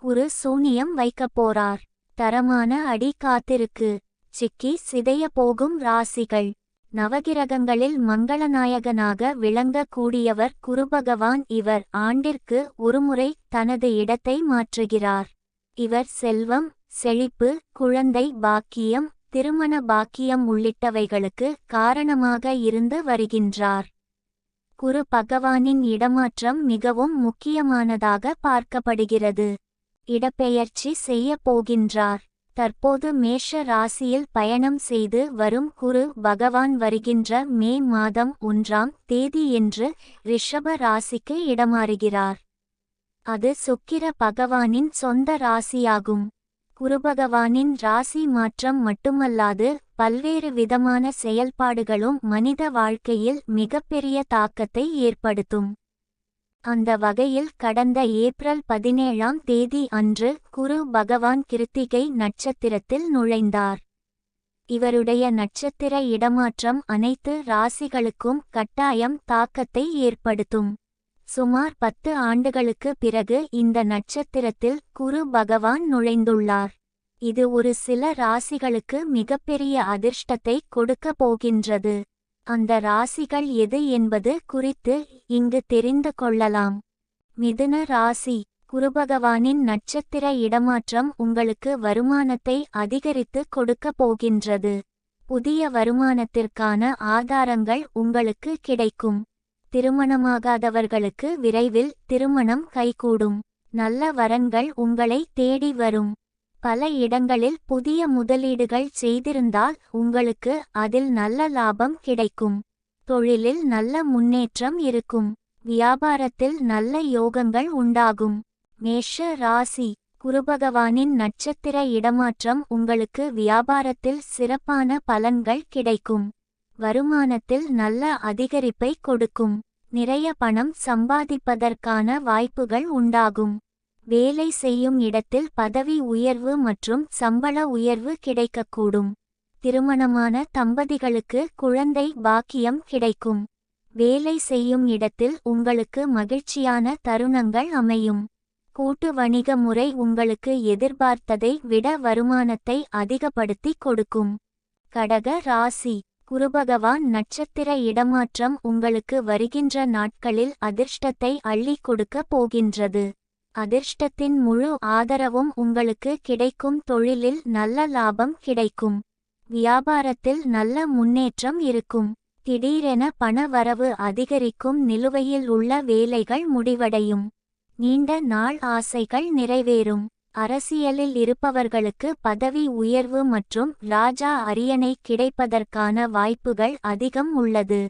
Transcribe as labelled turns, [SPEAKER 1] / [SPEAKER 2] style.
[SPEAKER 1] குரு சூனியம் வைக்கப் போறார். தரமான அடி காத்திருக்கு. சிக்கி சிதைய போகும் ராசிகள். நவகிரகங்களில் மங்களநாயகனாக விளங்க கூடியவர் குருபகவான். இவர் ஆண்டிற்கு ஒருமுறை தனது இடத்தை மாற்றுகிறார். இவர் செல்வம், செழிப்பு, குழந்தை பாக்கியம், திருமண பாக்கியம் உள்ளிட்டவைகளுக்கு காரணமாக இருந்து வருகின்றார். குரு பகவானின் இடமாற்றம் மிகவும் முக்கியமானதாக பார்க்கப்படுகிறது. இடப்பெயர்ச்சி செய்ய போகின்றார். தற்போது மேஷ ராசியில் பயணம் செய்து வரும் குரு பகவான் வருகின்ற மே மாதம் 1ஆம் தேதியன்று ரிஷப ராசிக்கு இடமாறுகிறார். அது சுக்கிர பகவானின் சொந்த ராசியாகும். குருபகவானின் ராசி மாற்றம் மட்டுமல்லாது பல்வேறு விதமான செயல்பாடுகளும் மனித வாழ்க்கையில் மிகப்பெரிய தாக்கத்தை ஏற்படுத்தும். அந்த வகையில் கடந்த ஏப்ரல் 17ஆம் தேதி அன்று குரு பகவான் கிருத்திகை நட்சத்திரத்தில் நுழைந்தார். இவருடைய நட்சத்திர இடமாற்றம் அனைத்து ராசிகளுக்கும் கட்டாயம் தாக்கத்தை ஏற்படுத்தும். சுமார் 10 ஆண்டுகளுக்கு பிறகு இந்த நட்சத்திரத்தில் குரு பகவான் நுழைந்துள்ளார். இது ஒரு சில ராசிகளுக்கு மிகப்பெரிய அதிர்ஷ்டத்தை கொடுக்க போகின்றது. அந்த ராசிகள் எது என்பது குறித்து இங்கு தெரிந்து கொள்ளலாம். மிதுன ராசி. குருபகவானின் நட்சத்திர இடமாற்றம் உங்களுக்கு வருமானத்தை அதிகரித்து கொடுக்க போகின்றது. புதிய வருமானத்திற்கான ஆதாரங்கள் உங்களுக்கு கிடைக்கும். திருமணமாகாதவர்களுக்கு விரைவில் திருமணம் கைகூடும். நல்ல வரன்கள் உங்களை தேடி வரும். பல இடங்களில் புதிய முதலீடுகள் செய்திருந்தால் உங்களுக்கு அதில் நல்ல லாபம் கிடைக்கும். தொழிலில் நல்ல முன்னேற்றம் இருக்கும். வியாபாரத்தில் நல்ல யோகங்கள் உண்டாகும். மேஷ ராசி. குருபகவானின் நட்சத்திர இடமாற்றம் உங்களுக்கு வியாபாரத்தில் சிறப்பான பலன்கள் கிடைக்கும். வருமானத்தில் நல்ல அதிகரிப்பை கொடுக்கும். நிறைய பணம் சம்பாதிப்பதற்கான வாய்ப்புகள் உண்டாகும். வேலை செய்யும் இடத்தில் பதவி உயர்வு மற்றும் சம்பள உயர்வு கிடைக்கக்கூடும். திருமணமான தம்பதிகளுக்கு குழந்தை பாக்கியம் கிடைக்கும். வேலை செய்யும் இடத்தில் உங்களுக்கு மகிழ்ச்சியான தருணங்கள் அமையும். கூட்டு வணிக முறை உங்களுக்கு எதிர்பார்த்ததை விட வருமானத்தை அதிகப்படுத்தி கொடுக்கும். கடக ராசி. குருபகவான் நட்சத்திர இடமாற்றம் உங்களுக்கு வருகின்ற நாட்களில் அதிர்ஷ்டத்தை அள்ளி கொடுக்க போகின்றது. அதிர்ஷ்டத்தின் முழு ஆதரவும் உங்களுக்கு கிடைக்கும். தொழிலில் நல்ல லாபம் கிடைக்கும். வியாபாரத்தில் நல்ல முன்னேற்றம் இருக்கும். திடீரென பண வரவு அதிகரிக்கும். நிலுவையில் உள்ள வேலைகள் முடிவடையும். நீண்ட நாள் ஆசைகள் நிறைவேறும். அரசியலில் இருப்பவர்களுக்கு பதவி உயர்வு மற்றும் ராஜா அரியணை கிடைப்பதற்கான வாய்ப்புகள் அதிகம் உள்ளது.